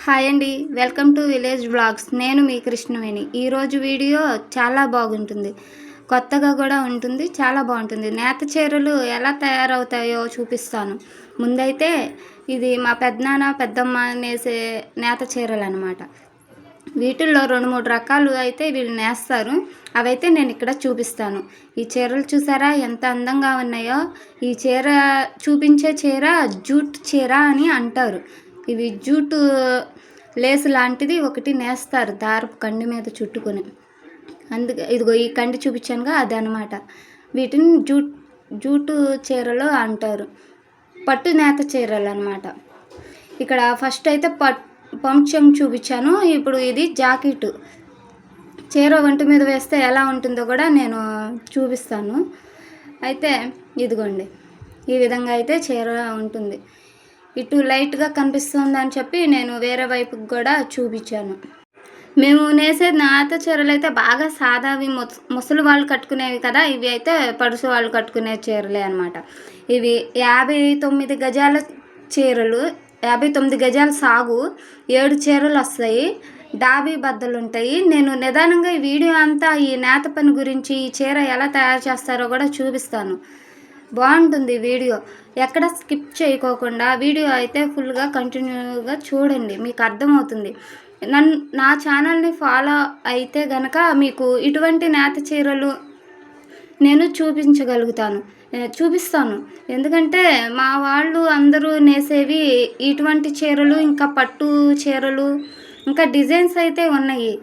Hi అండి, welcome to village vlogs. నేను మీ కృష్ణవేణి. ఈరోజు వీడియో చాలా బాగుంటుంది, కొత్తగా కూడా ఉంటుంది, చాలా బాగుంటుంది. నేత చీరలు ఎలా తయారవుతాయో చూపిస్తాను. ముందైతే ఇది మా పెద్దనాన్న పెద్దమ్మ నేసే నేత చీరలు అనమాట. వీటిల్లో 2-3 రకాలు అయితే వీళ్ళు నేస్తారు. అవైతే నేను ఇక్కడ చూపిస్తాను. ఈ చీరలు చూసారా ఎంత అందంగా ఉన్నాయో. ఈ చీర చూపించే చీర జూట్ చీర అని అంటారు. ఇవి జూటు లేసు లాంటిది ఒకటి నేస్తారు దారపు కండి మీద చుట్టుకొని. అందుకే ఇదిగో ఈ కండి చూపించానుగా అది అనమాట. వీటిని జూటు చీరలు అంటారు, పట్టు నేత చీరలు అనమాట. ఇక్కడ ఫస్ట్ అయితే పంచం చూపించాను. ఇప్పుడు ఇది జాకెట్ చీర ఒంటి మీద వేస్తే ఎలా ఉంటుందో కూడా నేను చూపిస్తాను. అయితే ఇదిగోండి, ఈ విధంగా అయితే చీర ఉంటుంది. ఇటు లైట్గా కనిపిస్తుంది అని చెప్పి నేను వేరే వైపుకి కూడా చూపించాను. మేము నేసే నేత చీరలు అయితే బాగా సాదావి ముసలి వాళ్ళు కట్టుకునేవి కదా. ఇవి అయితే పడుసు వాళ్ళు కట్టుకునే చీరలే అనమాట. ఇవి 59 గజాల చీరలు, 59 గజాల సాగు, 7 చీరలు వస్తాయి. డాబీ బద్దలు ఉంటాయి. నేను నిదానంగా ఈ వీడియో అంతా ఈ నేత పని గురించి, ఈ చీర ఎలా తయారు చేస్తారో కూడా చూపిస్తాను. బాగుంటుంది వీడియో, ఎక్కడ స్కిప్ చేయకోకుండా వీడియో అయితే ఫుల్గా కంటిన్యూగా చూడండి, మీకు అర్థమవుతుంది. నా ఛానల్ని ఫాలో అయితే గనక మీకు ఇటువంటి నేత చీరలు నేను చూపిస్తాను. ఎందుకంటే మా వాళ్ళు అందరూ నేసేవి ఇటువంటి చీరలు, ఇంకా పట్టు చీరలు, ఇంకా డిజైన్స్ అయితే ఉన్నాయి.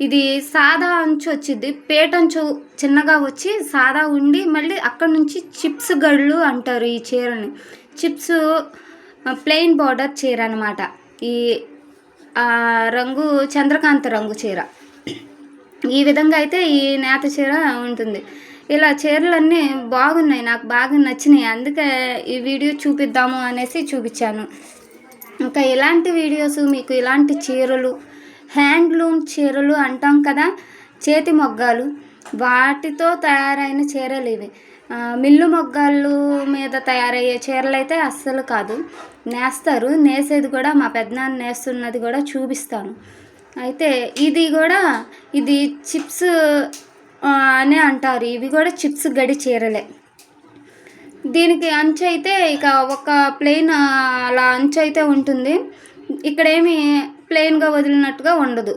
ఇది సాదా అంచు వచ్చింది, పేటంచు చిన్నగా వచ్చి సాదా ఉండి మళ్ళీ అక్కడ నుంచి చిప్స్ గళ్ళు అంటారు ఈ చీరని. చిప్స్ ప్లెయిన్ బార్డర్ చీర అనమాట. ఈ రంగు చంద్రకాంత రంగు చీర. ఈ విధంగా అయితే ఈ నేత చీర ఉంటుంది. ఇలా చీరలన్నీ బాగున్నాయి, నాకు బాగా నచ్చినాయి. అందుకే ఈ వీడియో చూపిద్దాము అనేసి చూపించాను. ఇంకా ఇలాంటి వీడియోస్ మీకు, ఇలాంటి చీరలు, హ్యాండ్లూమ్ చీరలు అంటాం కదా, చేతి మొగ్గాలు, వాటితో తయారైన చీరలు ఇవి. మిల్లు మొగ్గాలు మీద తయారయ్యే చీరలు అయితే అస్సలు కాదు, నేస్తారు. నేసేది కూడా మా పెద్దనాన్న నేస్తున్నది కూడా చూపిస్తాను. అయితే ఇది చిప్స్ అని అంటారు. ఇవి కూడా చిప్స్ గడి చీరలే. దీనికి అంచు అయితే ఇక ఒక ప్లెయిన్ అలా అంచు అయితే ఉంటుంది. ఇక్కడేమి ప్లెయిన్గా వదిలినట్టుగా ఉండదు.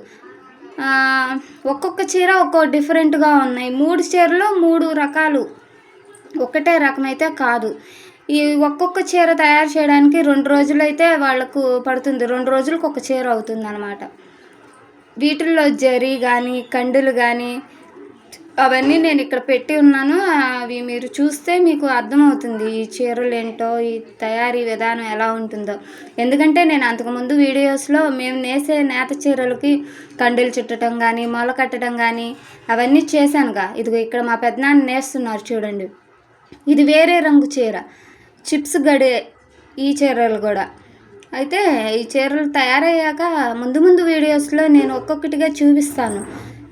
ఒక్కొక్క చీర ఒక్కో డిఫరెంట్గా ఉన్నాయి. 3 చీరలు 3 రకాలు, ఒకటే రకమైతే కాదు. ఈ ఒక్కొక్క చీర తయారు చేయడానికి 2 రోజులైతే వాళ్ళకు పడుతుంది. 2 రోజులకు ఒక చీర అవుతుంది అన్నమాట. వీటిల్లో జరీ కానీ, కండులు కానీ అవన్నీ నేను ఇక్కడ పెట్టి ఉన్నాను. అవి మీరు చూస్తే మీకు అర్థమవుతుంది ఈ చీరలు ఏంటో, ఈ తయారీ విధానం ఎలా ఉంటుందో. ఎందుకంటే నేను అంతకుముందు వీడియోస్లో మేము నేసే నేత చీరలకి కండులు చుట్టడం కానీ, మొల కట్టడం కానీ అవన్నీ చేశానుగా. ఇదిగో ఇక్కడ మా పెద్దనాన్న నేస్తున్నారు చూడండి. ఇది వేరే రంగు చీర, చిప్స్ గడే ఈ చీరలు కూడా. అయితే ఈ చీరలు తయారయ్యాక ముందు వీడియోస్లో నేను ఒక్కొక్కటిగా చూపిస్తాను,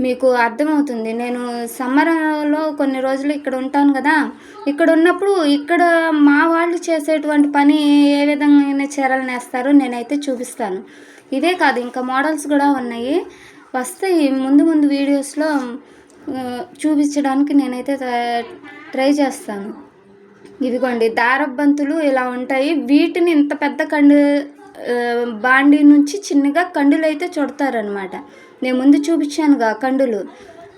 మీకు అర్థమవుతుంది. నేను సమ్మర్లో కొన్ని రోజులు ఇక్కడ ఉంటాను కదా. ఇక్కడ ఉన్నప్పుడు ఇక్కడ మా వాళ్ళు చేసేటువంటి పని ఏ విధంగా చీరలు నేస్తారో నేనైతే చూపిస్తాను. ఇదే కాదు, ఇంకా మోడల్స్ కూడా ఉన్నాయి, వస్తాయి ముందు వీడియోస్లో చూపించడానికి నేనైతే ట్రై చేస్తాను. ఇదిగోండి, దారబంతులు ఇలా ఉంటాయి. వీటిని ఇంత పెద్ద బాండీ నుంచి చిన్నగా కండులు అయితే చుడతారనమాట. నేను ముందు చూపించానుగా కండులు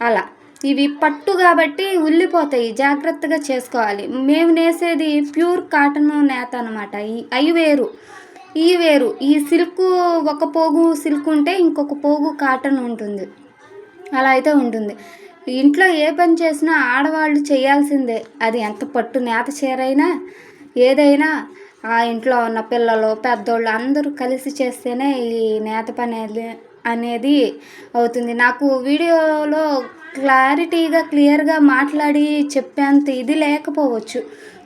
అలా. ఇవి పట్టు కాబట్టి ఉల్లిపోతాయి, జాగ్రత్తగా చేసుకోవాలి. మేము నేసేది ప్యూర్ కాటన్ నేత అనమాట. అవి వేరు, ఈ వేరు. ఈ సిల్క్ ఒక పోగు సిల్క్ ఉంటే ఇంకొక పోగు కాటన్ ఉంటుంది, అలా అయితే ఉంటుంది. ఇంట్లో ఏ పని చేసినా ఆడవాళ్ళు చేయాల్సిందే. అది ఎంత పట్టు నేత చీర అయినా ఏదైనా ఆ ఇంట్లో ఉన్న పిల్లలు పెద్దోళ్ళు అందరూ కలిసి చేస్తేనే ఈ నేత పని అనేది అవుతుంది. నాకు వీడియోలో క్లియర్గా మాట్లాడి చెప్పేంత ఇది లేకపోవచ్చు,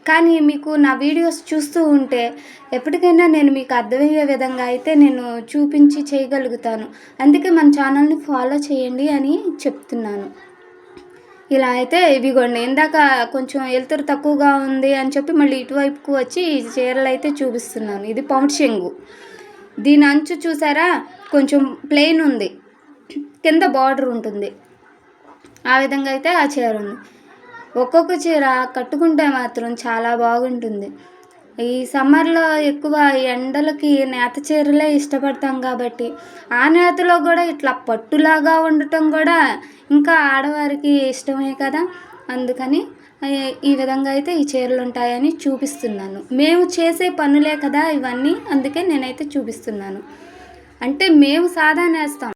కానీ మీకు నా వీడియోస్ చూస్తూ ఉంటే ఎప్పటికైనా నేను మీకు అర్థమయ్యే విధంగా అయితే నేను చూపించి చేయగలుగుతాను. అందుకే మన ఛానల్ని ఫాలో చేయండి అని చెప్తున్నాను. ఇలా అయితే ఇవిగోండి, ఇందాక కొంచెం వెలుతురు తక్కువగా ఉంది అని చెప్పి మళ్ళీ ఇటువైపుకు వచ్చి ఈ చీరలు అయితే చూపిస్తున్నాను. ఇది పౌంట్ చెంగు. దీని అంచు చూసారా కొంచెం ప్లెయిన్ ఉంది, కింద బార్డర్ ఉంటుంది. ఆ విధంగా అయితే ఆ చీర ఉంది. ఒక్కొక్క చీర కట్టుకుంటే మాత్రం చాలా బాగుంటుంది. ఈ సమ్మర్లో ఎక్కువ ఎండలకి నేత చీరలే ఇష్టపడతాం కాబట్టి ఆ నేతలో కూడా ఇట్లా పట్టులాగా ఉండటం కూడా ఇంకా ఆడవారికి ఇష్టమే కదా. అందుకని ఈ విధంగా అయితే ఈ చీరలు ఉంటాయని చూపిస్తున్నాను. మేము చేసే పనులే కదా ఇవన్నీ, అందుకే నేనైతే చూపిస్తున్నాను. అంటే మేము సాదా నేస్తాం.